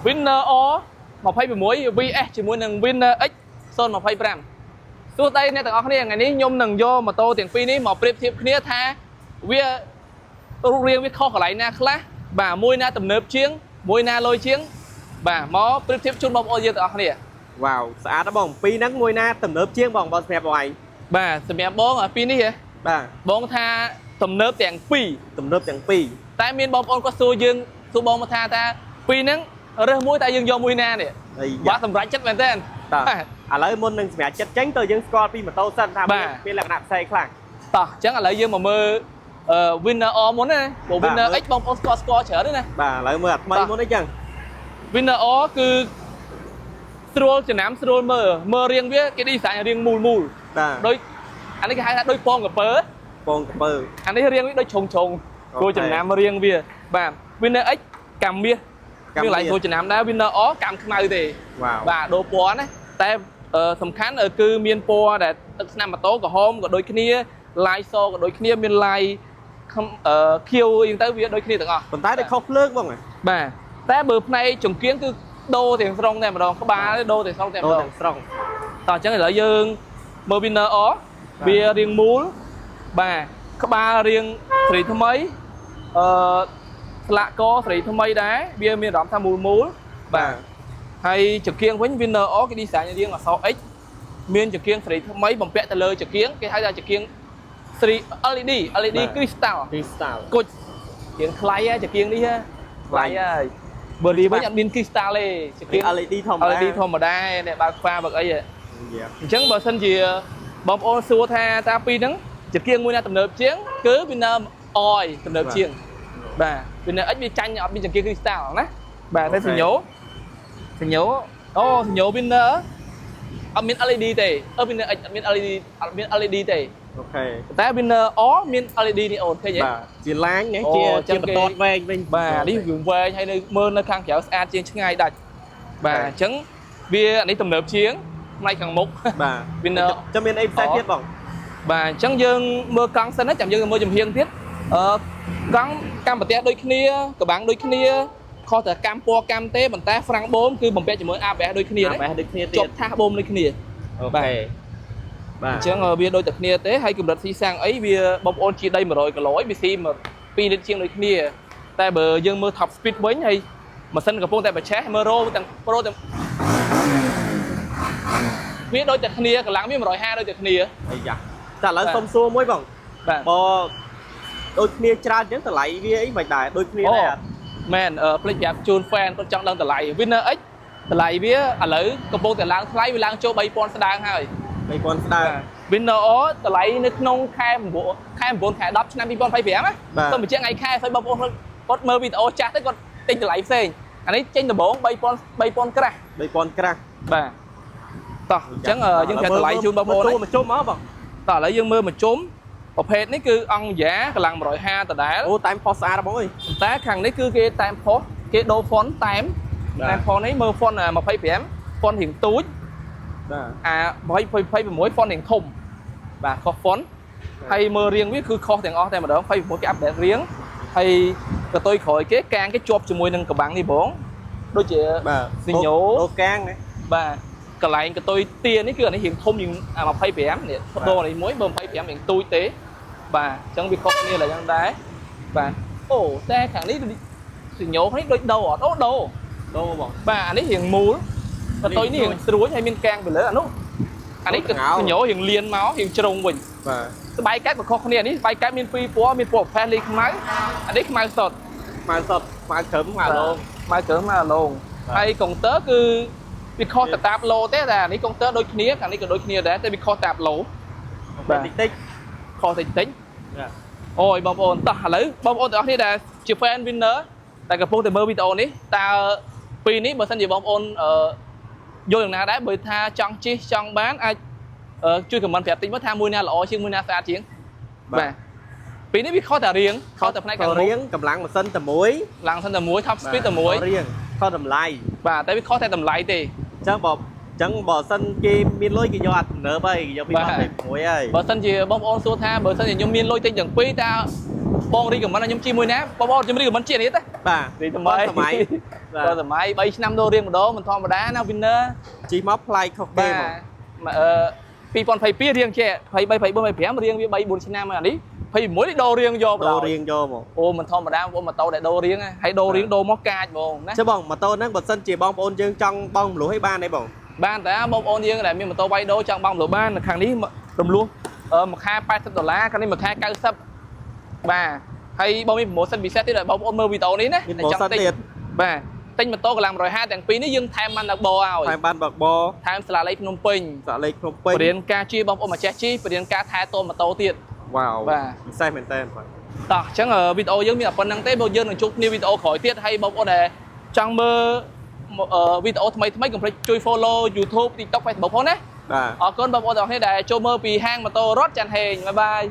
Winner O 26 VS ជាមួយនឹង Winner X 025 សួស្តីអ្នកទាំងអស់គ្នាថ្ងៃនេះខ្ញុំនឹងយកម៉ូតូទាំងពីរនេះមកប្រៀបធៀបគ្នាថាវារូបរាងវាខុសកន្លែងណាខ្លះបាទមួយណាទំនើបជាងមួយណាលុយជាងបាទមកប្រៀបធៀបជូនបងប្អូនយើងទាំងអស់គ្នាវ៉ាវស្អាតណាស់បងពីរហ្នឹងមួយណាទំនើបជាងបងសម្រាប់បងឯងបាទសម្រាប់បងពីរនេះហ៎បាទបងថាទំនើបទាំងពីរតែមានបងប្អូនគាត់សួរយើងសួរបងមកថាពីរហ្នឹងរើសមួយតែយើងយកមួយណានេះបាទសម្រាប់ចិត្តមែនទេឥឡូវមុននឹងសម្រាប់ចិត្តចេញទៅយើងស្គាល់ពីម៉ូតូសិនថាមានលក្ខណៈផ្សេងខ្លះតោះអញ្ចឹងឥឡូវយើងមកមើលWinner O មុនណាព្រោះ Winner X បងប្អូនស្គាល់ច្រើនទេណាបាទឥឡូវមើលអាថ្មីមុនអីចឹង Winner O គឺស្រួលចំណាំស្រួលមើលរាងវាគេ design រាងមូលបាទដូចអានេះគេហៅថាដូចពងកពើអានេះរាងវាដូចឆុងគួរចំណាំរាងវាបាទ Winner X កាំមាសមានឡើងគួរចំណាំដែរ Winner O កាំខ្មៅទេបាទដូរពណ៌ណាតែសំខាន់គឺមានពណ៌ដែលទឹកស្នាមម៉ូតូក្រហមក៏ដូចគ្នាឡាយសក៏ដូចគ្នាមានឡាយខៀវអីទៅវាដូចគ្នាទាំងអស់ប៉ុន្តែតែខុសភ្លើងបងបាទតែបើផ្នែកចង្គៀងគឺដូរទាំងស្រុងតែម្ដងក្បាលដូរទាំងស្រុងតែម្ដងតោះអញ្ចឹងឥឡូវយើងមើល Winner O វារាងមូលបាទក្បាលរាងស្រីថ្មីស្លាកកស្រីថ្មីដែរវាមានអារម្មណ៍ថាមូលបាទហើយចង្គៀងវិញ Winner O គេ design រាងអក្សរ X មានចង្គៀងស្រីថ្មីបំពាក់ទៅលើចង្គៀងគេហៅថាចង្គៀងLED crystal គុជជាងខ្លៃចង្គៀងនេះខ្លៃហើយបើនេះវិញអត់មាន crystal ទេចង្គៀង LED ធម្មតាអ្នកបើកហ្វាបើកអីអញ្ចឹងបើសិនជាបងប្អូនសួរថាពីរហ្នឹងចង្គៀងមួយណាទំនើបជាងគឺ Winner O ទំនើបជាងបាទ Winner X វាចាញ់អត់មានចង្គៀង crystal ណាបាទតែសញ្ញោសញ្ញោ Winner អត់មាន LED ទេWinner X អត់មាន LED ទេអូខេតែ Winner O មាន LED នេះអូនឃើញទេបាទជាឡាញណាជាបន្ទាត់វែងវិញបាទនេះវាវែងហើយនៅមើលនៅខាងក្រៅស្អាតជាងឆ្ងាយដាច់បាទអញ្ចឹងវានេះទំនើបជាងផ្នែកខាងមុខបាទ Winner ចាំមានអីផ្សេងទៀតបងបាទអញ្ចឹងយើងមើលកង់សិនណាចាំយើងមើលចំហៀងទៀតកង់កម្មប្រទេសដូចគ្នាកបាំងដូចគ្នាខុសតែកម្មពណ៌កម្មទេប៉ុន្តែហ្វ្រាំងបូមគឺបំពាក់ជាមួយ ABS ដូចគ្នាជាប់ថាសបូមដូចគ្នាអូខេបាទអញ្ចឹងវាដូចតែគ្នាទេហើយកម្រិតស៊ីសាំងអីវាបងប្អូនជិះដី100គីឡូវាស៊ី2លីត្រជាងដូចគ្នាតែបើយើងមើល top speed វិញហើយម៉ាស៊ីនកំពុងតែបច្ឆេះមើលរោទាំងប្រូទាំងវាដូចតែគ្នាកម្លាំងវា150ដូចតែគ្នាអីយ៉ាតែឥឡូវសុំសួរមួយបងបាទបើដូចគ្នាច្រើនអញ្ចឹងតម្លៃវាអីមិនដែរដូចគ្នាដែរមែនភ្លេចប្រាប់ជូន fan គាត់ចង់ដឹងតម្លៃ Winner X តម្លៃវាឥឡូវកំពុងតែឡើងថ្លៃវាឡើងចូល3000ស្ដើងហើយ3000ស្ដើង Winner O តម្លៃនៅក្នុងខែ9ខែ10ឆ្នាំ2025ណាទៅបញ្ជាក់ថ្ងៃខែស្អីបងប្អូនគាត់មើលវីដេអូចាស់ទៅគាត់ទិញតម្លៃផ្សេងអានេះចេញដំបូង3000ក្រាស់បាទតោះអញ្ចឹងយើងប្រាប់តម្លៃជូនបងប្អូនមកជុំមកបងតោះឥឡូវយើងមើលមកជុំប្រភេទនេះគឺអង្គយ៉ាកម្លាំង150ដដែលអូតែមផុសស្អាតបងអើយតែខាងនេះគឺគេតែមផុសគេដូរហ្វុនតែមផុសនេះមើលហ្វុន25ហ្វុនរៀងទូចបាទ26ហ្វុនរៀងធំបាទខុសហ្វុនហើយមើលរៀងវាគឺខុសទាំងអស់តែម្ដង26គេអាប់ដេតរៀងហើយកតុយក្រោយគេកាងគេជាប់ជាមួយនឹងកបាំងនេះបងដូចជាស៊ីញ៉ូដូរកាងណាបាទកន្លែងកតុយទានេះគឺអានេះរៀងធំជាង25នេះដូរនេះមួយបើ25រៀងទូចទេបាទអញ្ចឹងវាខុសគ្នាឡើយយ៉ាងដែរបាទអូតែខាងនេះស៊ីញ៉ូនេះដូចដូរអត់ដូរបងបាទអានេះរៀងមូលកតុយនេះរៀងស្រួចហើយមានកាងពីលើអានោះអានេះគឺសញ្ញោរៀងលៀនមករៀងជ្រុងវិញបាទស្បែកកាត់ក៏ខុសគ្នានេះស្បែកកាត់មាន2ពណ៌មានពណ៌ផេះលីខ្មៅអានេះខ្មៅសុទ្ធខ្មៅក្រឹមអាឡូងហើយកុងទ័រគឺវាខុសទៅតាមឡូទេតែអានេះកុងទ័រដូចគ្នាខាងនេះក៏ដូចគ្នាដែរតែវាខុសតាមឡូបាទតិចខុសតិចអូយបងប្អូនតោះឥឡូវបងប្អូនទាំងអស់គ្នាដែលជា fan Winner តែកំពុងតែមើលវីដេអូនេះតើពីនេះបើសិនជាបងប្អូនយល់យ៉ាងណាដែរបើថាចង់ជិះចង់បានអាចជួយ comment ប្រាប់តិចមកថាមួយណាល្អជាងមួយណាស្អាតជាងបាទពីនេះវាខុសតែរៀងខុសតែផ្នែកខាងមុខរៀងកម្លាំងម៉ាស៊ីនតែមួយឡើងសិនតែមួយ top speed តែមួយរៀងខុសតម្លៃបាទតែវាខុសតែតម្លៃទេអញ្ចឹងបើសិនគេមានលុយគេយកអាទំនើបហើយគេយក2026ហើយបើសិនជាបងប្អូនសួរថាបើសិនជាខ្ញុំមានលុយទិញទាំងពីរតើ បងរីកមិនខ្ញុំជីមួយណាបងខ្ញុំរីកមិនជានេះទេ បាទ រីថ្មី សម័យ ដល់សម័យ3ឆ្នាំដូររៀងម្ដងមិនធម្មតាណា winner ជីមកប្លែកខុសគេ បាទ មក 2022រៀងចេះ23 24 25រៀងវា3 4ឆ្នាំអានេះ21ដូររៀងយក ដូររៀងយកមក អូមិនធម្មតាបងម៉ូតូដែលដូររៀងហើយដូររៀងដូរមកកាចបងណា ចុះបងម៉ូតូហ្នឹងបើសិនជាបងប្អូនយើងចង់បងមលុះឲ្យបានទេបង បានតែបងប្អូនយើងដែលមានម៉ូតូវាយដូរចង់បងមលុះបានខាងនេះរំលោះមួយខែ$80ខាងនេះមួយខែ90បាទហើយបងមាន promotion ពិសេសទៀតឲ្យបងប្អូនមើលវីដេអូនេះណា មាន promotion ទៀត បាទទិញម៉ូតូកម្លាំង150ទាំងពីរនេះយើងថែមបានដល់បឲ្យ ថែមបានបើកប ថែមស្លាលេខភ្នំពេញ សាក់លេខភ្នំពេញ បរៀនការជិះបងប្អូនម្ចាស់ជិះបរៀនការថែទាំម៉ូតូទៀត វ៉ាវ បាទ ពិសេសមែនតើបាទ តោះអញ្ចឹងវីដេអូយើងមានតែប៉ុណ្្នឹងទេបងយើងនឹងជួបគ្នាវីដេអូក្រោយទៀតហើយបងប្អូនដែលចង់មើលវីដេអូថ្មីកុំភ្លេចជួយ follow YouTube TikTok Facebook ផងណា បាទ អរគុណបងប្អូនទាំងអស់គ្នាដែលចូលមើលពីហាងម៉ូតូរថច័ន្ទហេងបាយបាយ